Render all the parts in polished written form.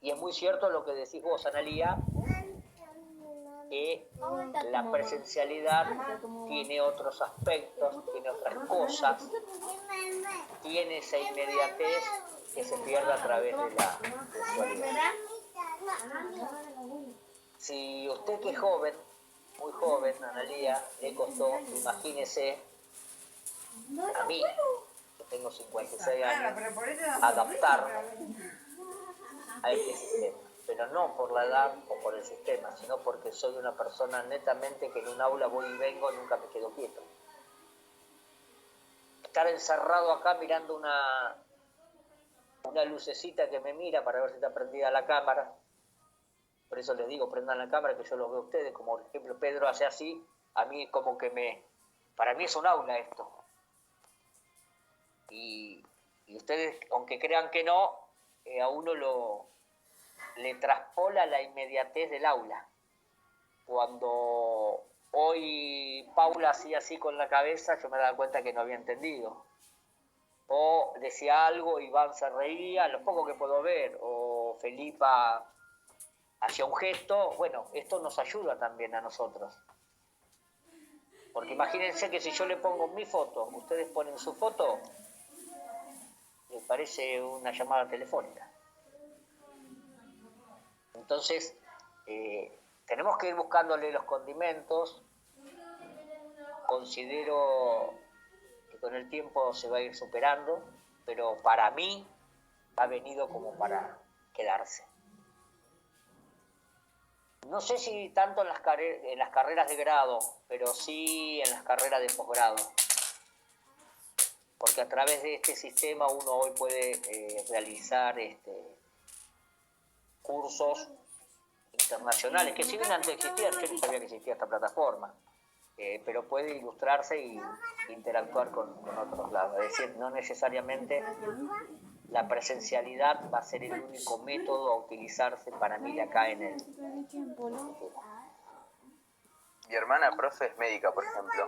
Y es muy cierto lo que decís vos, Analía, que la presencialidad tiene otros aspectos, tiene otras cosas, tiene esa inmediatez que se pierde a través de la virtualidad. Si usted que es joven, muy joven, Analía, le costó, imagínese, a mí, que tengo 56 años, adaptar a este sistema. Pero no por la edad o por el sistema, sino porque soy una persona netamente que en un aula voy y vengo y nunca me quedo quieto. Estar encerrado acá mirando una lucecita que me mira para ver si está prendida la cámara. Por eso les digo, prendan la cámara que yo los veo a ustedes. Como por ejemplo Pedro hace así, a mí como que para mí es un aula esto. Y ustedes, aunque crean que no, a uno le traspola la inmediatez del aula. Cuando hoy Paula hacía así con la cabeza, yo me daba cuenta que no había entendido. O decía algo, Iván se reía, lo poco que puedo ver, o Felipa hacía un gesto. Bueno, esto nos ayuda también a nosotros. Porque imagínense que si yo le pongo mi foto, ustedes ponen su foto, les parece una llamada telefónica. Entonces, tenemos que ir buscándole los condimentos. Considero que con el tiempo se va a ir superando, pero para mí ha venido como para quedarse. No sé si tanto en las carreras de grado, pero sí en las carreras de posgrado. Porque a través de este sistema uno hoy puede realizar cursos internacionales, que si bien antes existían, yo no sabía que existía esta plataforma, pero puede ilustrarse y interactuar con otros lados. Es decir, no necesariamente la presencialidad va a ser el único método a utilizarse para mí acá en el... Mi hermana, profe, es médica, por ejemplo.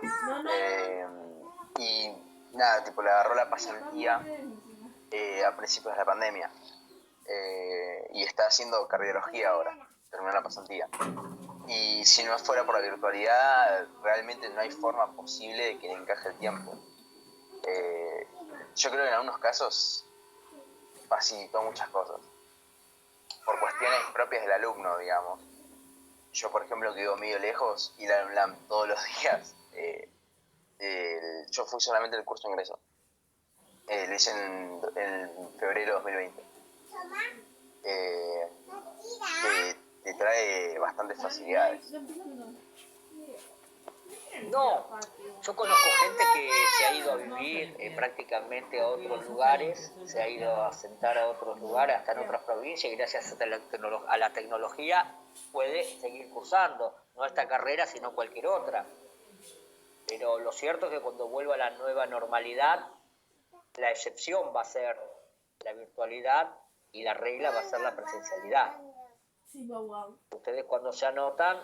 Y nada, tipo, le agarró la pasantía a principios de la pandemia. Y está haciendo cardiología ahora. Terminó la pasantía. Y si no fuera por la virtualidad, realmente no hay forma posible de que le encaje el tiempo. Yo creo que en algunos casos facilitó muchas cosas. Por cuestiones propias del alumno, digamos. Yo, por ejemplo, que vivo medio lejos, ir al UNLAM todos los días. Yo fui solamente el curso de ingreso. Lo hice en febrero de 2020. Te trae bastantes facilidades. No, yo conozco gente que se ha ido a vivir prácticamente a otros lugares, se ha ido a asentar a otros lugares, hasta en otras provincias, y gracias a la tecnología puede seguir cursando, no esta carrera, sino cualquier otra. Pero lo cierto es que cuando vuelva a la nueva normalidad, la excepción va a ser la virtualidad y la regla va a ser la presencialidad. Ustedes cuando se anotan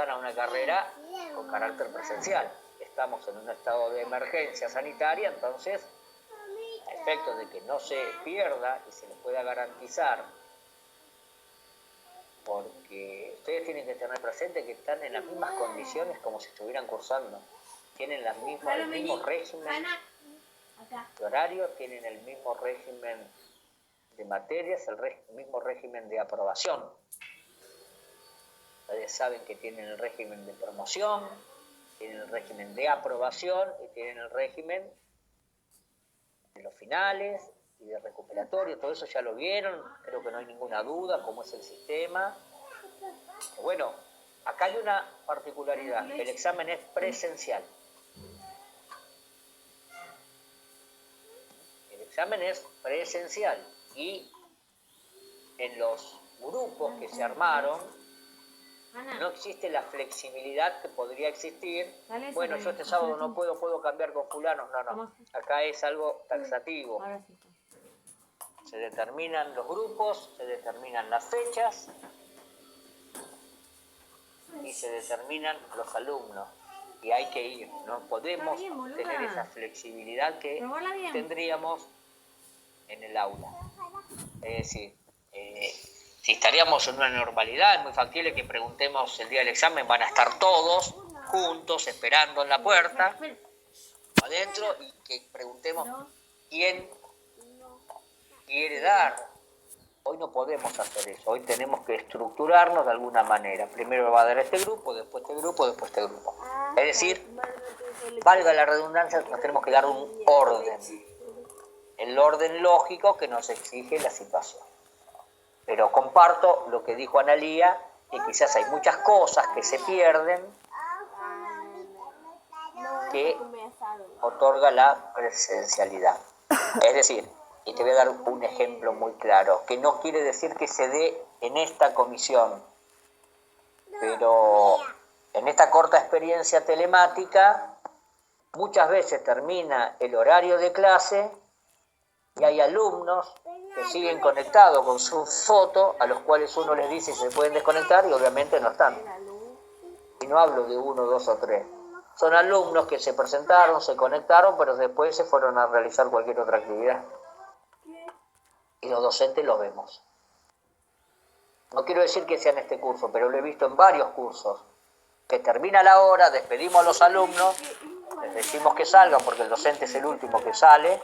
a una carrera con carácter presencial. Estamos en un estado de emergencia sanitaria, entonces, a efectos de que no se pierda y se les pueda garantizar, porque ustedes tienen que tener presente que están en las mismas condiciones como si estuvieran cursando. Tienen el mismo régimen de horario, tienen el mismo régimen de materias, el mismo régimen de aprobación. Ustedes saben que tienen el régimen de promoción, tienen el régimen de aprobación y tienen el régimen de los finales y de recuperatorio. Todo eso ya lo vieron, creo que no hay ninguna duda cómo es el sistema. Bueno, acá hay una particularidad, el examen es presencial. El examen es presencial y en los grupos que se armaron no existe la flexibilidad que podría existir. Bueno, yo este sábado no puedo cambiar con fulano. No. Acá es algo taxativo. Se determinan los grupos, se determinan las fechas y se determinan los alumnos. Y hay que ir. No podemos tener esa flexibilidad que tendríamos en el aula. Es decir, Si estaríamos en una normalidad, es muy factible que preguntemos el día del examen, van a estar todos juntos esperando en la puerta, adentro, y que preguntemos quién quiere dar. Hoy no podemos hacer eso, hoy tenemos que estructurarnos de alguna manera. Primero va a dar este grupo, después este grupo, después este grupo. Es decir, valga la redundancia, nos tenemos que dar un orden, el orden lógico que nos exige la situación. Pero comparto lo que dijo Analía, que quizás hay muchas cosas que se pierden que otorga la presencialidad. Es decir, y te voy a dar un ejemplo muy claro, que no quiere decir que se dé en esta comisión, pero en esta corta experiencia telemática, muchas veces termina el horario de clase y hay alumnos que siguen conectados con su foto, a los cuales uno les dice si se pueden desconectar y obviamente no están. Y no hablo de 1, 2 o 3. Son alumnos que se presentaron, se conectaron, pero después se fueron a realizar cualquier otra actividad. Y los docentes los vemos. No quiero decir que sea en este curso, pero lo he visto en varios cursos. Que termina la hora, despedimos a los alumnos, les decimos que salgan porque el docente es el último que sale,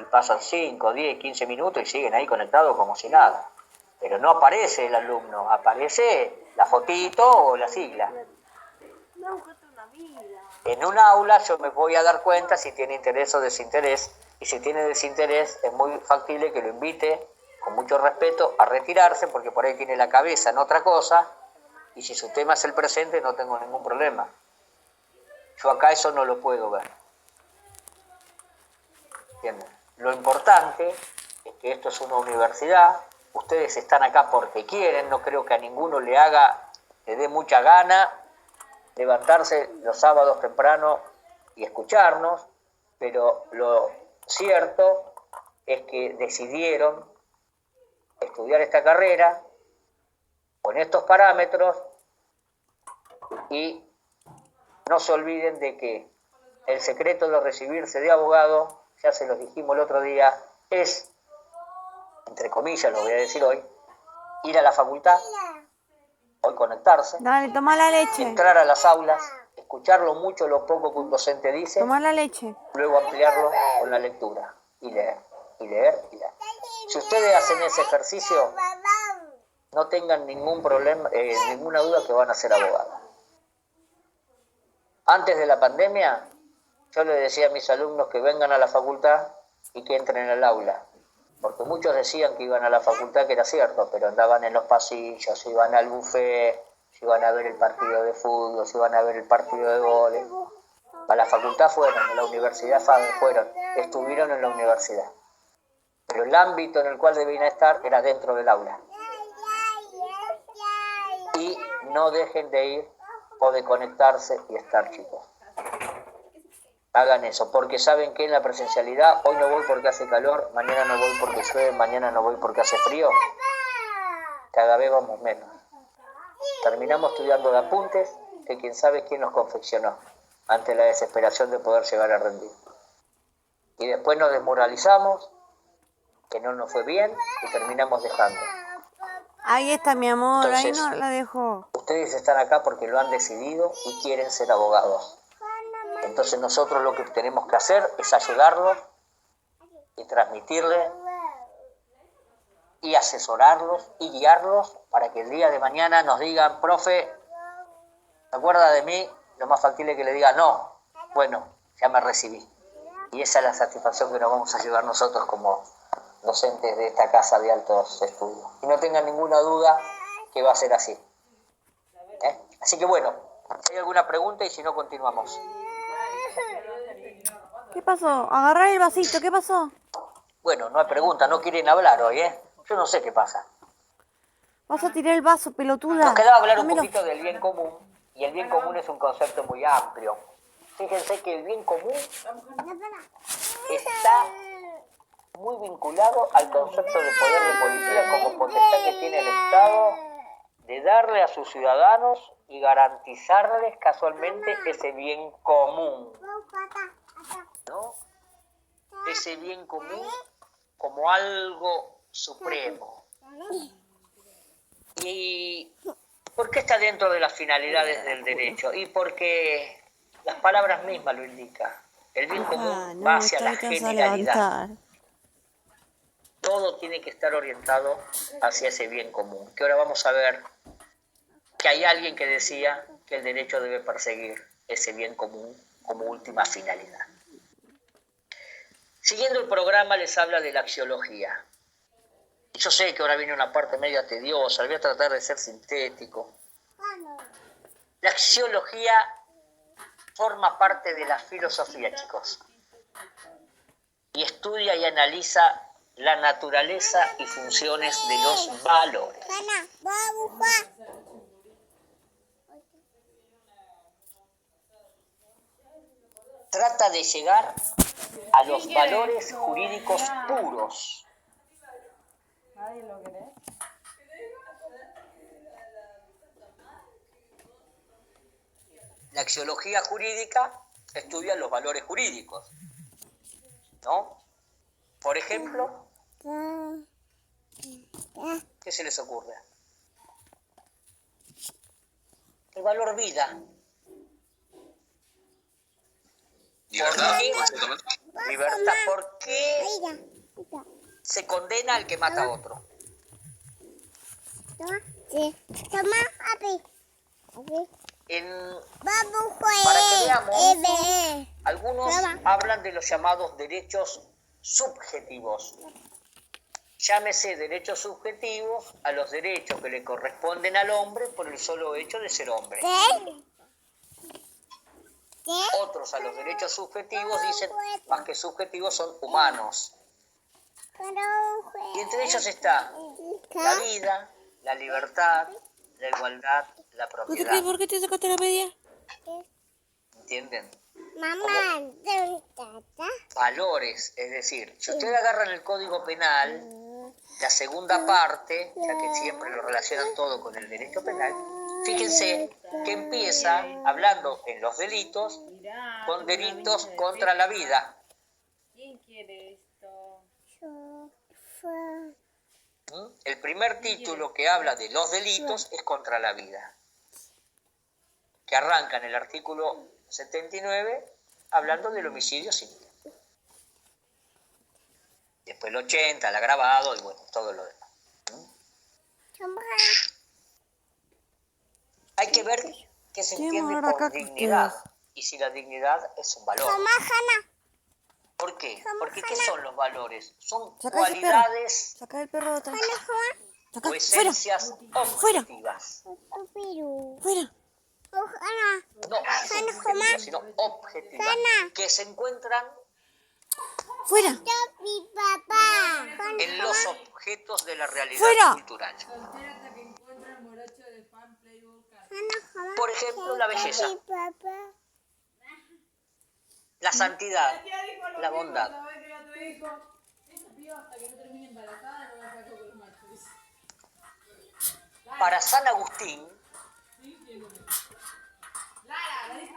y pasan 5, 10, 15 minutos y siguen ahí conectados como si nada. Pero no aparece el alumno, aparece la fotito o la sigla. En un aula yo me voy a dar cuenta si tiene interés o desinterés, y si tiene desinterés es muy factible que lo invite con mucho respeto a retirarse, porque por ahí tiene la cabeza en otra cosa, y si su tema es el presente no tengo ningún problema. Yo acá eso no lo puedo ver. ¿Entienden? Lo importante es que esto es una universidad, ustedes están acá porque quieren, no creo que a ninguno le dé mucha gana levantarse los sábados temprano y escucharnos, pero lo cierto es que decidieron estudiar esta carrera con estos parámetros y no se olviden de que el secreto de recibirse de abogado, ya se los dijimos el otro día, es, entre comillas lo voy a decir hoy, ir a la facultad, hoy conectarse, Dale, toma la leche. entrar a las aulas, escuchar lo mucho o lo poco que un docente dice, Toma la leche. luego ampliarlo con la lectura y leer, y leer, y leer. Si ustedes hacen ese ejercicio, no tengan ningún problema, ninguna duda que van a ser abogados. Antes de la pandemia, yo les decía a mis alumnos que vengan a la facultad y que entren al aula, porque muchos decían que iban a la facultad, que era cierto, pero andaban en los pasillos, iban al buffet, iban a ver el partido de fútbol, iban a ver el partido de vóley. A la facultad fueron, a la universidad fueron, estuvieron en la universidad. Pero el ámbito en el cual debían estar era dentro del aula. Y no dejen de ir o de conectarse y estar, chicos. Hagan eso, porque saben que en la presencialidad, hoy no voy porque hace calor, mañana no voy porque llueve, mañana no voy porque hace frío, cada vez vamos menos. Terminamos estudiando de apuntes que quién sabe quién nos confeccionó, ante la desesperación de poder llegar a rendir. Y después nos desmoralizamos, que no nos fue bien, y terminamos dejando. Ahí está mi amor, Entonces, ahí no la dejo. Ustedes están acá porque lo han decidido y quieren ser abogados. Entonces nosotros lo que tenemos que hacer es ayudarlos y transmitirles y asesorarlos y guiarlos para que el día de mañana nos digan, profe, ¿se acuerda de mí? Lo más factible es que le diga, no, bueno, ya me recibí. Y esa es la satisfacción que nos vamos a llevar nosotros como docentes de esta casa de altos estudios. Y no tengan ninguna duda que va a ser así. Así que bueno, si hay alguna pregunta y si no, continuamos. ¿Qué pasó? Agarrar el vasito, ¿qué pasó? Bueno, no hay pregunta, no quieren hablar hoy, ¿eh? Yo no sé qué pasa. Vas a tirar el vaso, pelotuda. Nos quedaba hablar un Dámelo. poquito del bien común, y el bien común es un concepto muy amplio. Fíjense que el bien común está muy vinculado al concepto de poder de policía como potestad que tiene el Estado de darle a sus ciudadanos y garantizarles casualmente ese bien común, ¿no? Ese bien común como algo supremo. ¿Y por qué está dentro de las finalidades del derecho? Y porque las palabras mismas lo indican. El bien común va hacia la generalidad. Todo tiene que estar orientado hacia ese bien común. Que ahora vamos a ver que hay alguien que decía que el derecho debe perseguir ese bien común como última finalidad. Siguiendo el programa les habla de la axiología. Yo sé que ahora viene una parte media tediosa, voy a tratar de ser sintético. La axiología forma parte de la filosofía, chicos, y estudia y analiza la naturaleza y funciones de los valores. Trata de llegar a los valores jurídicos puros. La axiología jurídica estudia los valores jurídicos, ¿no? Por ejemplo, ¿qué se les ocurre? El valor vida. Libertad. Libertad. ¿Por qué se condena al que mata a otro? Para que veamos, algunos hablan de los llamados derechos subjetivos. Llámese derechos subjetivos a los derechos que le corresponden al hombre por el solo hecho de ser hombre. Otros a los derechos subjetivos dicen, más que subjetivos, son humanos. Y entre ellos está la vida, la libertad, la igualdad, la propiedad. ¿Por qué te sacaste la media? ¿Entienden? Mamá, Valores, es decir, si ustedes agarran el Código Penal, la segunda parte, ya que siempre lo relacionan todo con el derecho penal, fíjense que empieza hablando en los delitos con delitos contra la vida. ¿Quién quiere esto? El primer título que habla de los delitos es contra la vida, que arranca en el artículo 79 hablando del homicidio simple. Después el 80, el agravado y bueno, todo lo demás. Hay que ver qué se entiende por dignidad y si la dignidad es un valor. ¿Por qué? Porque ¿qué son los valores? Son cualidades Saca el perro de atrás. o esencias objetivas. Fuera. No subjetivas, sino objetivas, que se encuentran Fuera. en los objetos de la realidad ¡Fuera! cultural. Por ejemplo, la belleza, la santidad, la bondad. Para San Agustín,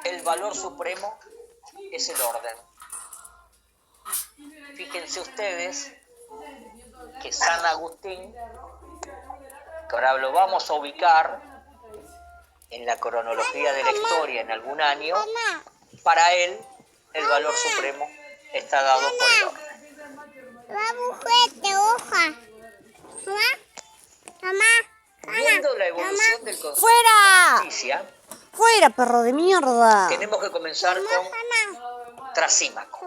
el valor supremo es el orden. Fíjense ustedes que San Agustín, que ahora lo vamos a ubicar en la cronología de la historia en algún año, para él el valor supremo está dado por el orden. Viendo la evolución del concepto ¡Fuera! de justicia, ¡Fuera, perro de mierda! tenemos que comenzar con Trasímaco.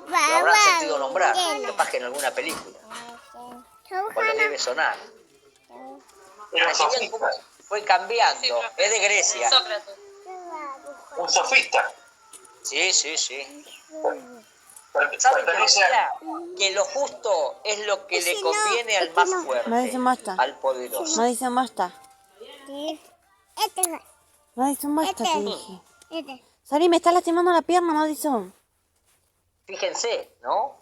Lo habrán sentido nombrar, capaz que en alguna película, o les debe sonar. Era un Fíjense cómo sofista. fue cambiando, es de Grecia. Sócrates. Un sofista. Sí. ¿Saben qué Pertenece decía? Que lo justo es lo que le conviene al más fuerte, Madison, basta. al poderoso. Madison, basta. Madison, basta, te dije. Sari, me está lastimando la pierna, Madison. Fíjense, ¿no?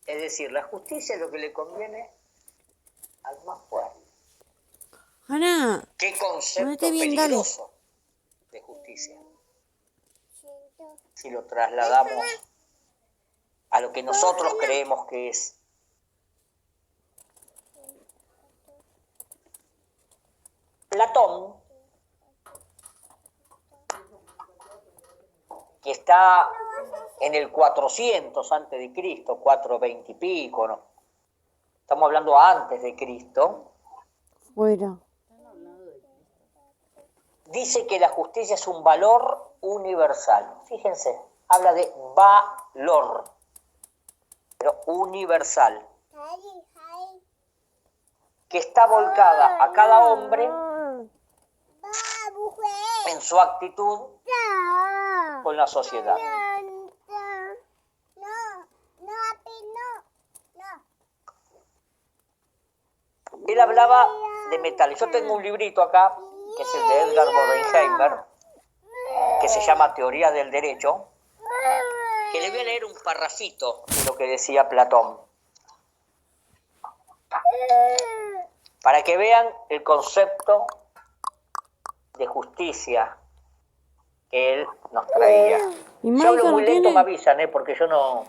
Es decir, la justicia es lo que le conviene al más fuerte. Ana, ¿Qué concepto ponete bien, dale. peligroso de justicia? Si lo trasladamos a lo que nosotros creemos que es Platón, que está en el 400 antes de Cristo, 420 y pico, ¿no? Estamos hablando antes de Cristo. Fuera. Dice que la justicia es un valor universal. Fíjense, habla de valor, pero universal, que está volcada a cada hombre en su actitud con la sociedad. Él hablaba de metales. Yo tengo un librito acá, que es el de Edgar Bodenheimer, que se llama Teoría del Derecho, que le voy a leer un parrafito de lo que decía Platón, para que vean el concepto de justicia que él nos traía. Y Si hablo Maika muy no lento tiene. me avisan, porque yo no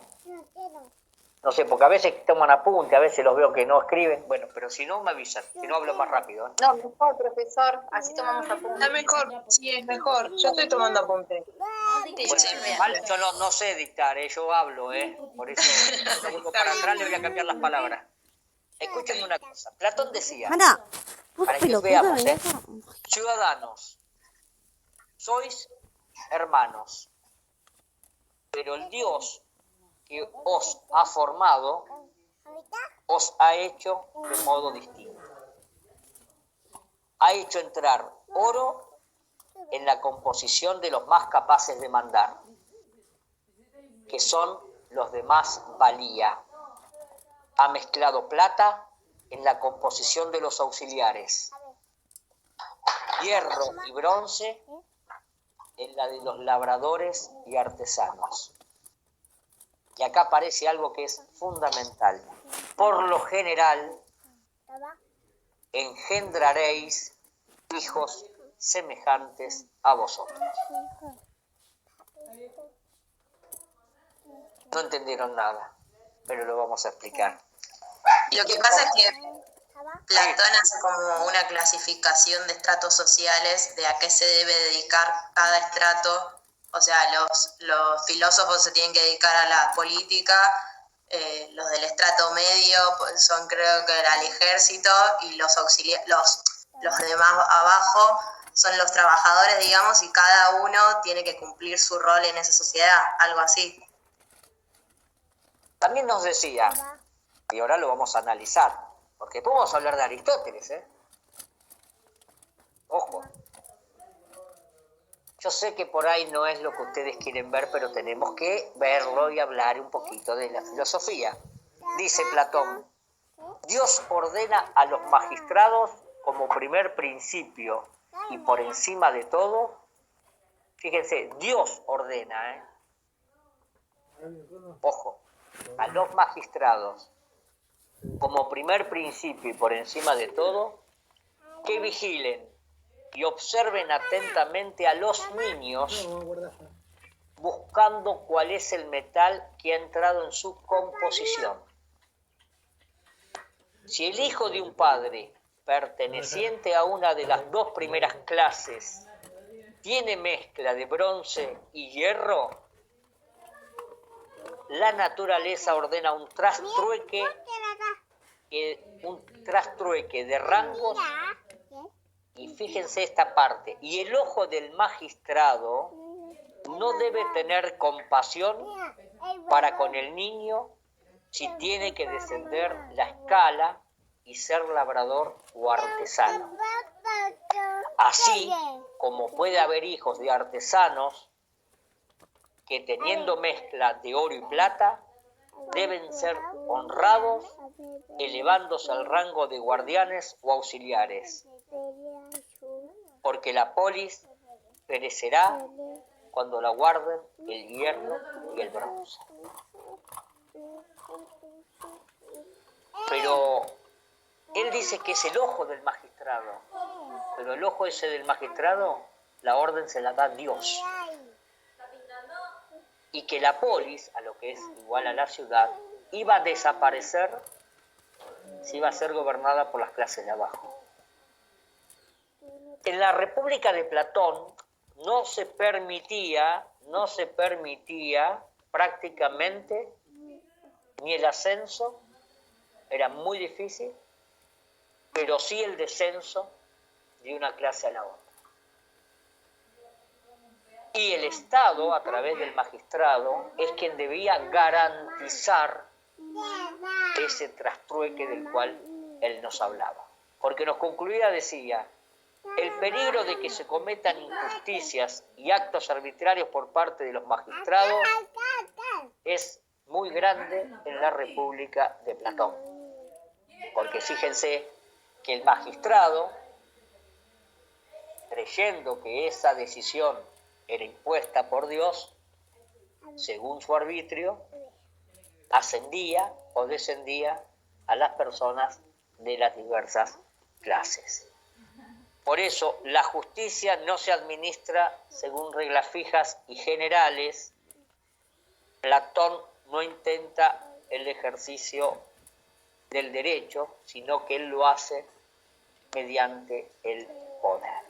sé, porque a veces toman apunte, a veces los veo que no escriben, bueno, pero si no me avisan, si no hablo más rápido. No, mejor, profesor. Así tomamos apuntes. Está mejor, sí, es mejor. Yo estoy tomando apunte. Bueno, yo no sé dictar, yo hablo, por eso si vuelvo para atrás le voy a cambiar las palabras. Escúchenme una cosa, Platón decía, Jana, ¿vos para que pelotuda veamos, venís acá? ciudadanos, sois hermanos, pero el Dios que os ha formado, os ha hecho de modo distinto. Ha hecho entrar oro en la composición de los más capaces de mandar, que son los de más valía. Ha mezclado plata en la composición de los auxiliares, hierro y bronce en la de los labradores y artesanos. Y acá aparece algo que es fundamental. Por lo general, engendraréis hijos semejantes a vosotros. No entendieron nada, pero lo vamos a explicar. Lo que pasa es que Platón hace como una clasificación de estratos sociales de a qué se debe dedicar cada estrato. O sea, los filósofos se tienen que dedicar a la política, los del estrato medio son creo que al ejército y los de más abajo son los trabajadores, digamos, y cada uno tiene que cumplir su rol en esa sociedad, algo así. También nos decía, y ahora lo vamos a analizar, porque podemos hablar de Aristóteles, Ojo. Yo sé que por ahí no es lo que ustedes quieren ver, pero tenemos que verlo y hablar un poquito de la filosofía. Dice Platón, Dios ordena a los magistrados como primer principio y por encima de todo, fíjense, Dios ordena, Ojo, a los magistrados como primer principio y por encima de todo, que vigilen y observen atentamente a los niños buscando cuál es el metal que ha entrado en su composición. Si el hijo de un padre perteneciente a una de las dos primeras clases tiene mezcla de bronce y hierro, la naturaleza ordena un trastrueque de rangos. Y fíjense esta parte, y el ojo del magistrado no debe tener compasión para con el niño si tiene que descender la escala y ser labrador o artesano. Así como puede haber hijos de artesanos que teniendo mezcla de oro y plata deben ser honrados elevándose al rango de guardianes o auxiliares, porque la polis perecerá cuando la guarden el hierro y el bronce. Pero él dice que es el ojo del magistrado, pero el ojo ese del magistrado, la orden se la da Dios. Y que la polis, a lo que es igual a la ciudad, iba a desaparecer si iba a ser gobernada por las clases de abajo. En la República de Platón no se permitía prácticamente ni el ascenso, era muy difícil, pero sí el descenso de una clase a la otra. Y el Estado, a través del magistrado, es quien debía garantizar ese trastrueque del cual él nos hablaba. Porque nos concluía, decía, el peligro de que se cometan injusticias y actos arbitrarios por parte de los magistrados es muy grande en la República de Platón. Porque fíjense que el magistrado, creyendo que esa decisión era impuesta por Dios, según su arbitrio, ascendía o descendía a las personas de las diversas clases. Por eso, la justicia no se administra según reglas fijas y generales. Platón no intenta el ejercicio del derecho, sino que él lo hace mediante el poder.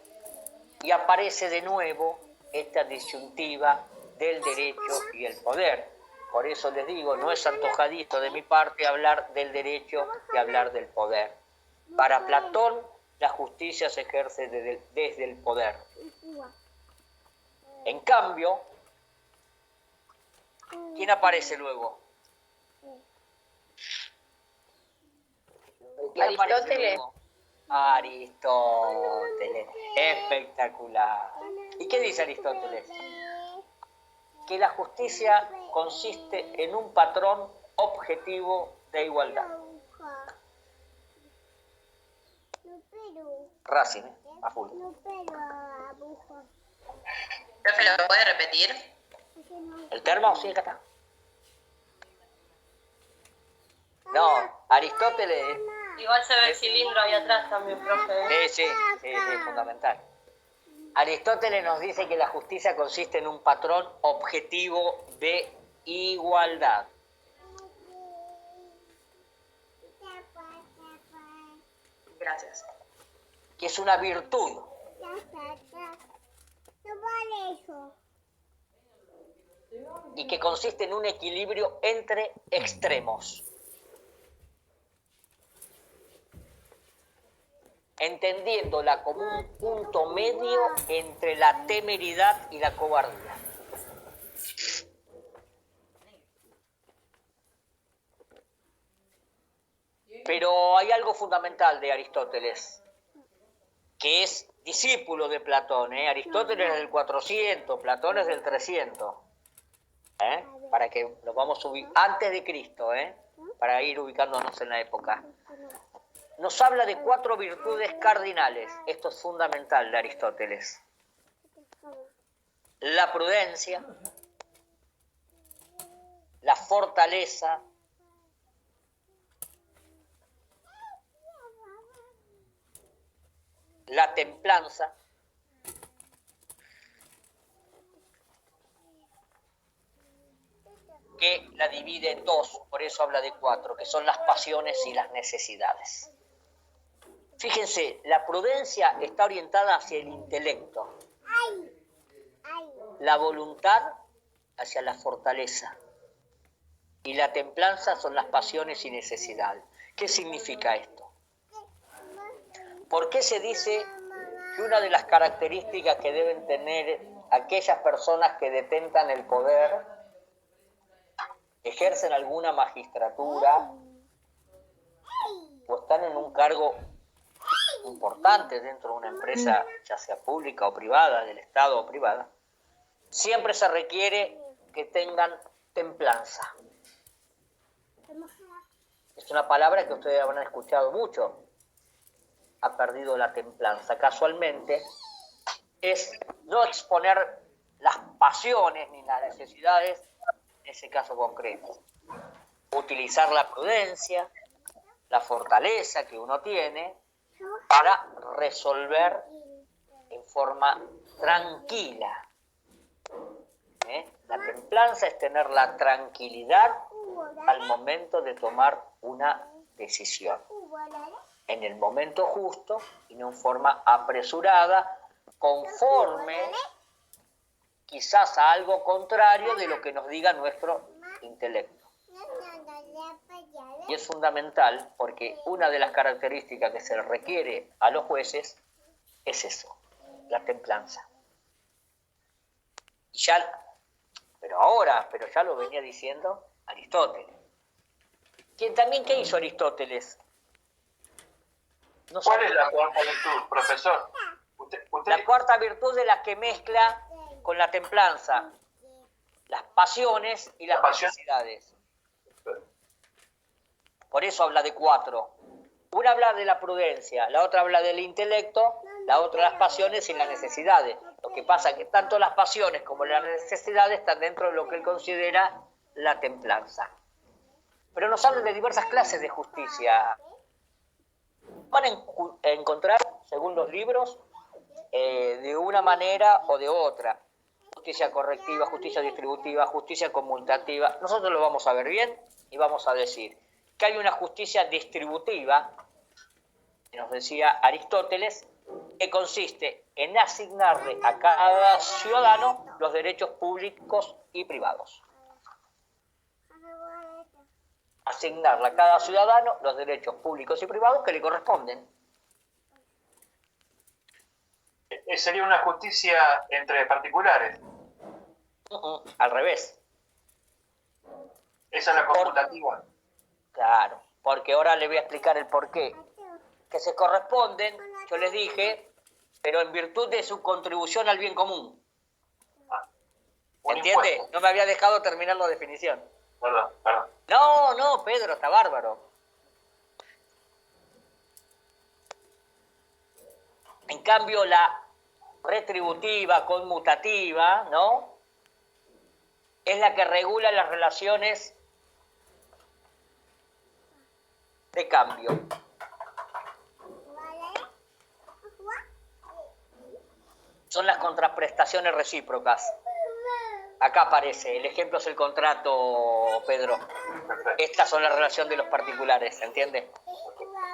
Y aparece de nuevo esta disyuntiva del derecho y el poder. Por eso les digo, no es antojadito de mi parte hablar del derecho y hablar del poder. Para Platón, la justicia se ejerce desde el poder. En cambio, ¿quién aparece luego? Aristóteles. Aristóteles. Espectacular. ¿Y qué dice Aristóteles? Que la justicia consiste en un patrón objetivo de igualdad. Racing, a full. Profe, ¿lo puede repetir? ¿El termo? Sí, acá está. No, Aristóteles... Igual se ve el cilindro ahí atrás también, profe. Sí, fundamental. Aristóteles nos dice que la justicia consiste en un patrón objetivo de igualdad. Gracias. Que es una virtud. Y que consiste en un equilibrio entre extremos. Entendiéndola como un punto medio entre la temeridad y la cobardía. Pero hay algo fundamental de Aristóteles, que es discípulo de Platón. Aristóteles es del 400, Platón es del 300. Para que lo vamos a ubicar antes de Cristo, para ir ubicándonos en la época. Nos habla de 4 virtudes cardinales. Esto es fundamental de Aristóteles. La prudencia, la fortaleza, la templanza, que la divide en 2, por eso habla de 4, que son las pasiones y las necesidades. Fíjense, la prudencia está orientada hacia el intelecto, la voluntad hacia la fortaleza y la templanza son las pasiones y necesidades. ¿Qué significa esto? ¿Por qué se dice que una de las características que deben tener aquellas personas que detentan el poder, ejercen alguna magistratura o están en un cargo importante dentro de una empresa, ya sea pública o privada, del Estado o privada, siempre se requiere que tengan templanza? Es una palabra que ustedes habrán escuchado mucho. Ha perdido la templanza. Casualmente es no exponer las pasiones ni las necesidades en ese caso concreto. Utilizar la prudencia, la fortaleza que uno tiene para resolver en forma tranquila. La templanza es tener la tranquilidad al momento de tomar una decisión. en el momento justo y no en forma apresurada, conforme quizás a algo contrario de lo que nos diga nuestro intelecto. Y es fundamental porque una de las características que se requiere a los jueces es eso, la templanza. Y pero ya lo venía diciendo Aristóteles. ¿Qué hizo Aristóteles? ¿Cuál es la cuarta virtud, profesor? La cuarta virtud de la que mezcla con la templanza las pasiones y las necesidades. Por eso habla de 4. Una habla de la prudencia, la otra habla del intelecto, la otra las pasiones y las necesidades. Lo que pasa es que tanto las pasiones como las necesidades están dentro de lo que él considera la templanza. Pero nos habla de diversas clases de justicia. Van a encontrar, según los libros, de una manera o de otra. Justicia correctiva, justicia distributiva, justicia conmutativa. Nosotros lo vamos a ver bien y vamos a decir que hay una justicia distributiva, que nos decía Aristóteles, que consiste en asignarle a cada ciudadano los derechos públicos y privados. Asignarle a cada ciudadano los derechos públicos y privados que le corresponden. ¿Sería una justicia entre particulares? Al revés. ¿Esa es la conmutativa? Claro, porque ahora le voy a explicar el porqué. Que se corresponden, yo les dije, pero en virtud de su contribución al bien común. ¿Entiende? No me había dejado terminar la definición. Perdón. No, Pedro, está bárbaro. En cambio, la retributiva, conmutativa, ¿no? Es la que regula las relaciones de cambio. Son las contraprestaciones recíprocas. Acá aparece, el ejemplo es el contrato, Pedro. Estas son la relación de los particulares, ¿entiendes?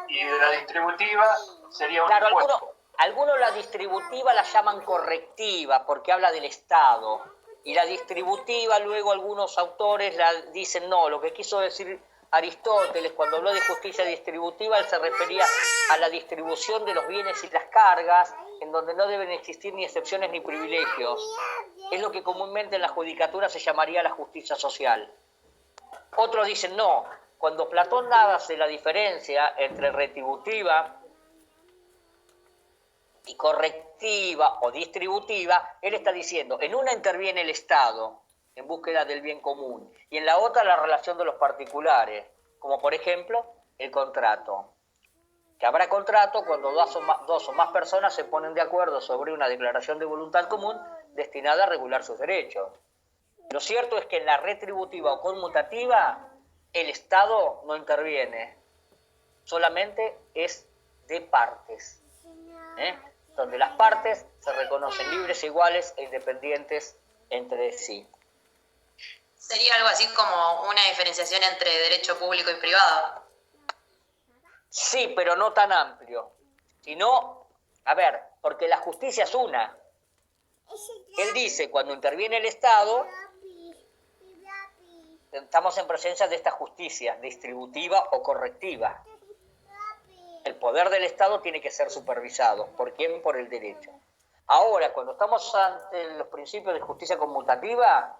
Y de la distributiva sería un claro, impuesto. algunos la distributiva la llaman correctiva porque habla del Estado. Y la distributiva, luego algunos autores la dicen no. Lo que quiso decir Aristóteles cuando habló de justicia distributiva, él se refería a la distribución de los bienes y las cargas, en donde no deben existir ni excepciones ni privilegios. Es lo que comúnmente en la judicatura se llamaría la justicia social. Otros dicen no. Cuando Platón hace la diferencia entre retributiva y correctiva o distributiva, él está diciendo, en una interviene el Estado en búsqueda del bien común y en la otra la relación de los particulares, como por ejemplo el contrato. Que habrá contrato cuando dos o más personas se ponen de acuerdo sobre una declaración de voluntad común destinada a regular sus derechos. Lo cierto es que en la retributiva o conmutativa el Estado no interviene, solamente es de partes, donde las partes se reconocen libres, iguales e independientes entre sí. Sería algo así como una diferenciación entre derecho público y privado. Sí, pero no tan amplio. Sino, porque la justicia es una. Él dice, cuando interviene el Estado, estamos en presencia de esta justicia distributiva o correctiva. El poder del Estado tiene que ser supervisado. ¿Por quién? Por el derecho. Ahora, cuando estamos ante los principios de justicia conmutativa,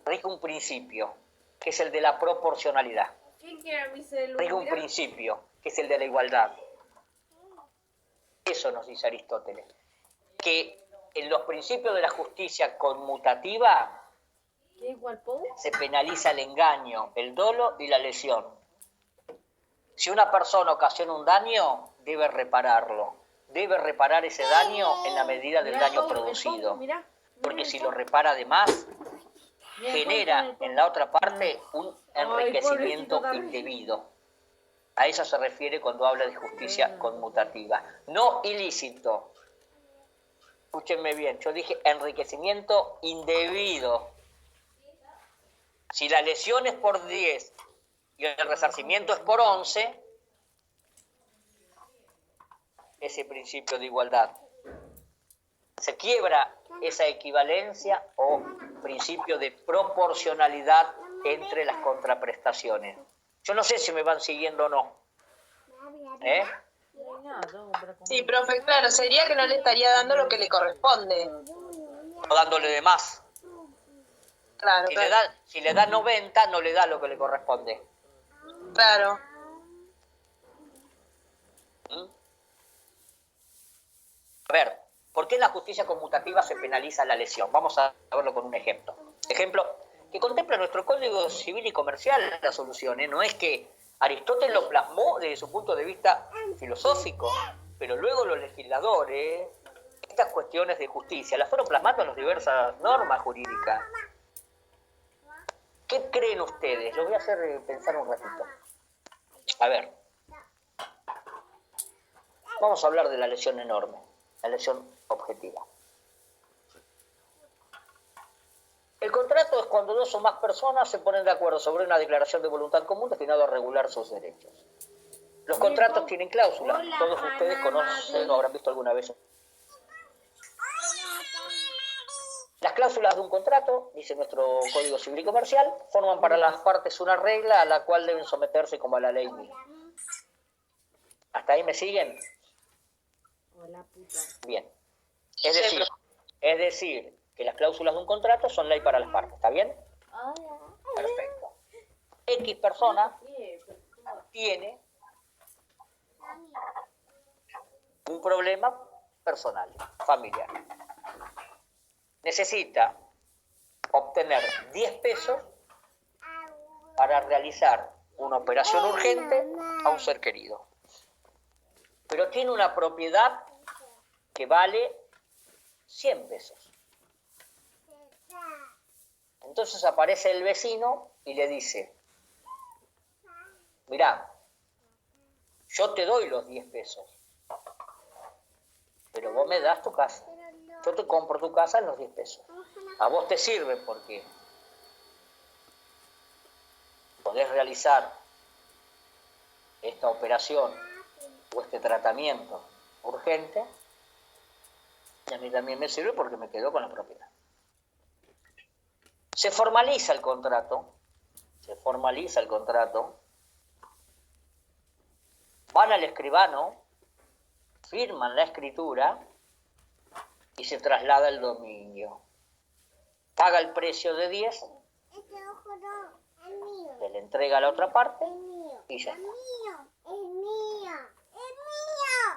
rige un principio, que es el de la proporcionalidad. Rige un principio, que es el de la igualdad. Eso nos dice Aristóteles. Que en los principios de la justicia conmutativa se penaliza el engaño, el dolo y la lesión. Si una persona ocasiona un daño, debe repararlo. Debe reparar ese daño en la medida del daño producido. Porque si lo repara de más, genera en la otra parte un enriquecimiento indebido. A eso se refiere cuando habla de justicia conmutativa. No ilícito. Escúchenme bien, yo dije enriquecimiento indebido. Si la lesión es por 10 y el resarcimiento es por 11, ese principio de igualdad. Se quiebra esa equivalencia o principio de proporcionalidad entre las contraprestaciones. Yo no sé si me van siguiendo o no. Sí, profe, claro, sería que no le estaría dando lo que le corresponde. O dándole de más. Claro, Si le da 90, no le da lo que le corresponde. claro. A ver, ¿por qué en la justicia conmutativa se penaliza la lesión? Vamos a verlo con un ejemplo. Ejemplo que contempla nuestro Código Civil y Comercial la solución. No es que Aristóteles lo plasmó desde su punto de vista filosófico, pero luego los legisladores, estas cuestiones de justicia, las fueron plasmando en las diversas normas jurídicas. ¿Qué creen ustedes? Los voy a hacer pensar un ratito. A ver, vamos a hablar de la lesión enorme, la lesión objetiva. El contrato es cuando dos o más personas se ponen de acuerdo sobre una declaración de voluntad común destinado a regular sus derechos. Los contratos tienen cláusulas, todos ustedes conocen o habrán visto alguna vez. Las cláusulas de un contrato, dice nuestro Código Civil y Comercial, forman para las partes una regla a la cual deben someterse como a la ley misma. ¿Hasta ahí me siguen? Bien. Es decir, que las cláusulas de un contrato son ley para las partes, ¿está bien? Perfecto. X persona tiene un problema personal, familiar. Necesita obtener 10 pesos para realizar una operación urgente a un ser querido. Pero tiene una propiedad que vale 100 pesos. Entonces aparece el vecino y le dice, mirá, yo te doy los 10 pesos, pero vos me das tu casa. Yo te compro tu casa en los 10 pesos. A vos te sirve porque podés realizar esta operación o este tratamiento urgente, y a mí también me sirve porque me quedo con la propiedad. Se formaliza el contrato, van al escribano, firman la escritura y se traslada el dominio. Paga el precio de 10, se le entrega a la otra parte y ya está.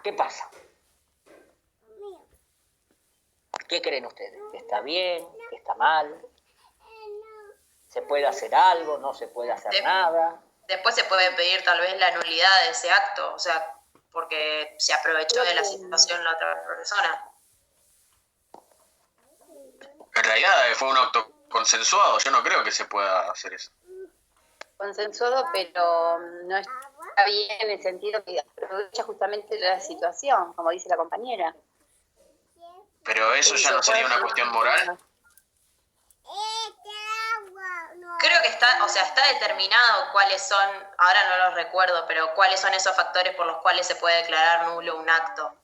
¿Qué pasa? ¿Qué creen ustedes? ¿Que está bien? ¿Que está mal? ¿Se puede hacer algo? ¿No se puede hacer nada? Después se puede pedir tal vez la nulidad de ese acto, o sea, porque se aprovechó de la situación la otra persona. En realidad fue un acto consensuado, yo no creo que se pueda hacer eso. Consensuado, pero no está bien en el sentido que aprovecha justamente la situación, como dice la compañera. Pero eso ya no sería una cuestión moral. Creo que está determinado cuáles son, ahora no los recuerdo, pero cuáles son esos factores por los cuales se puede declarar nulo un acto.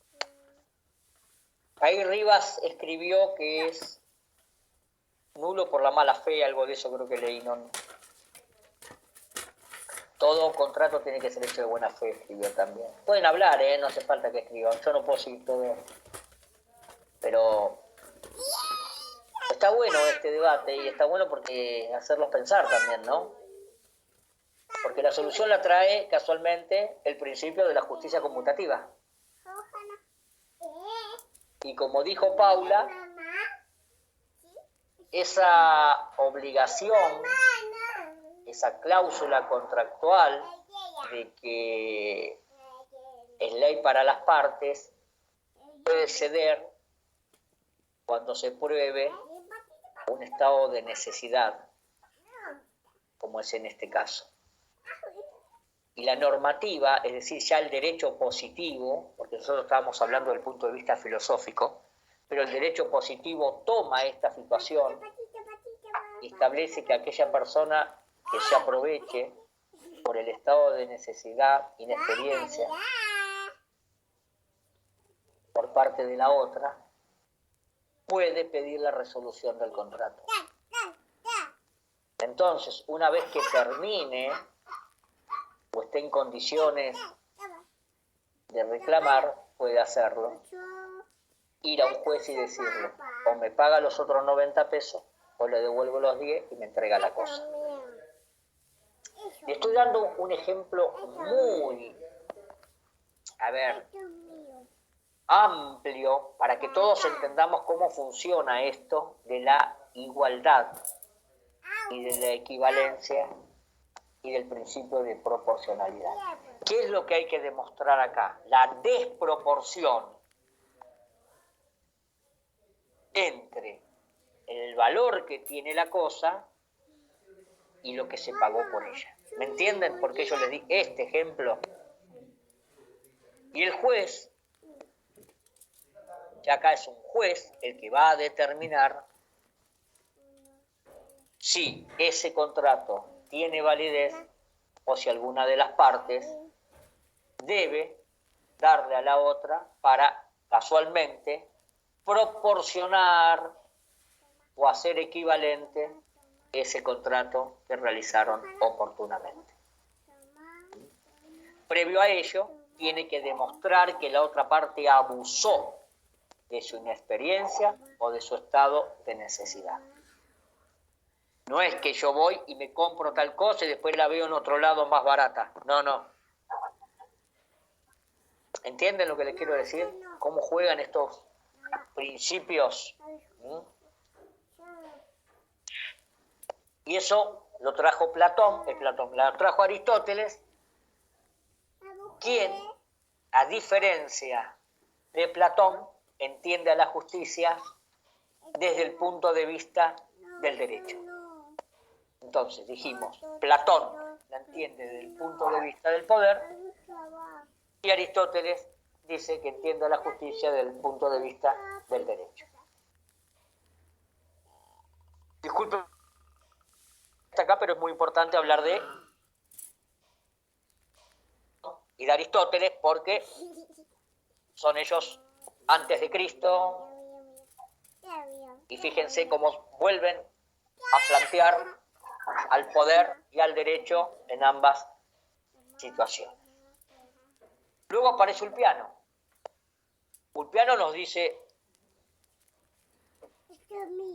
Ahí Rivas escribió que es nulo por la mala fe, algo de eso creo que leí, ¿no? Todo contrato tiene que ser hecho de buena fe, escribió también. Pueden hablar, no hace falta que escriban, yo no puedo seguir todo. Pero está bueno este debate y está bueno porque hacerlos pensar también, ¿no? Porque la solución la trae casualmente el principio de la justicia conmutativa. Y como dijo Paula, esa obligación, esa cláusula contractual de que es ley para las partes, puede ceder cuando se pruebe un estado de necesidad, como es en este caso. Y la normativa, es decir, ya el derecho positivo, porque nosotros estábamos hablando del punto de vista filosófico, pero el derecho positivo toma esta situación y establece que aquella persona que se aproveche por el estado de necesidad, inexperiencia, por parte de la otra, puede pedir la resolución del contrato. Entonces, una vez que termine o esté en condiciones de reclamar, puede hacerlo, ir a un juez y decirle, o me paga los otros 90 pesos, o le devuelvo los 10 y me entrega la cosa. Le estoy dando un ejemplo muy, amplio, para que todos entendamos cómo funciona esto de la igualdad y de la equivalencia y del principio de proporcionalidad. ¿Qué es lo que hay que demostrar acá? La desproporción entre el valor que tiene la cosa y lo que se pagó por ella. ¿Me entienden por qué yo les di este ejemplo? Y el juez, que acá es un juez el que va a determinar si ese contrato tiene validez o si alguna de las partes debe darle a la otra para casualmente proporcionar o hacer equivalente ese contrato que realizaron oportunamente. Previo a ello, tiene que demostrar que la otra parte abusó de su inexperiencia o de su estado de necesidad. No es que yo voy y me compro tal cosa y después la veo en otro lado más barata. No. ¿Entienden lo que les quiero decir? ¿Cómo juegan estos principios? Y eso lo trajo Platón, lo trajo Aristóteles, quien, a diferencia de Platón, entiende a la justicia desde el punto de vista del derecho. Entonces dijimos, Platón la entiende desde el punto de vista del poder y Aristóteles dice que entiende a la justicia desde el punto de vista del derecho. Disculpen hasta acá, pero es muy importante hablar de y de Aristóteles porque son ellos antes de Cristo y fíjense cómo vuelven a plantear al poder y al derecho en ambas situaciones. Luego aparece Ulpiano. Ulpiano nos dice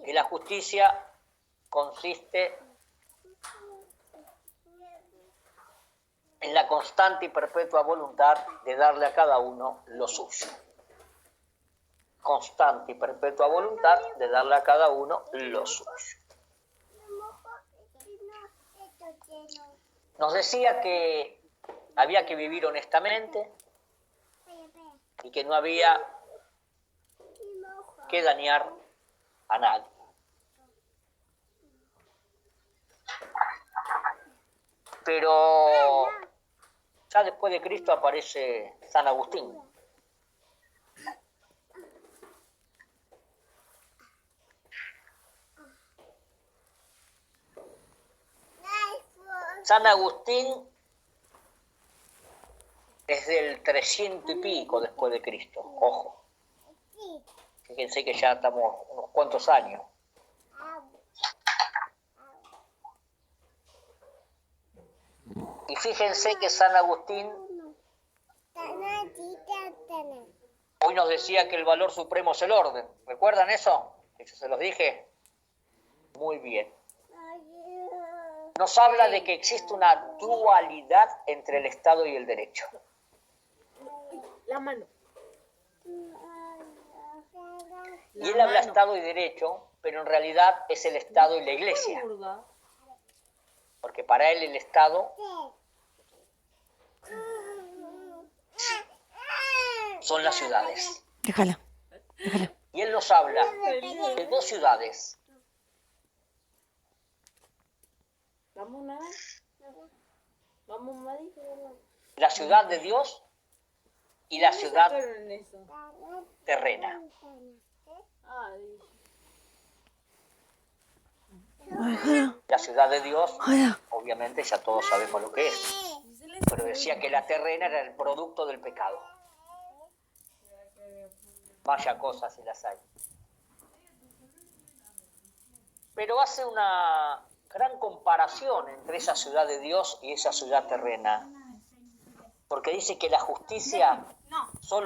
que la justicia consiste en la constante y perpetua voluntad de darle a cada uno lo suyo. Constante y perpetua voluntad de darle a cada uno lo suyo. Nos decía que había que vivir honestamente y que no había que dañar a nadie. Pero ya después de Cristo aparece San Agustín. San Agustín es del 300 y pico después de Cristo, ojo. Fíjense que ya estamos unos cuantos años. Y fíjense que San Agustín hoy nos decía que el valor supremo es el orden. ¿Recuerdan eso? Que yo se los dije. Muy bien. Nos habla de que existe una dualidad entre el Estado y el derecho. La mano. Y él habla Estado y derecho, pero en realidad es el Estado y la Iglesia. Porque para él el Estado son las ciudades. Déjala. Y él nos habla de dos ciudades. Vamos, nada. Vamos, Mari. La ciudad de Dios y la ciudad terrena. La ciudad de Dios, obviamente ya todos sabemos lo que es. Pero decía que la terrena era el producto del pecado. Vaya cosas si las hay. Pero hace una gran comparación entre esa ciudad de Dios y esa ciudad terrena. Porque dice que la justicia solo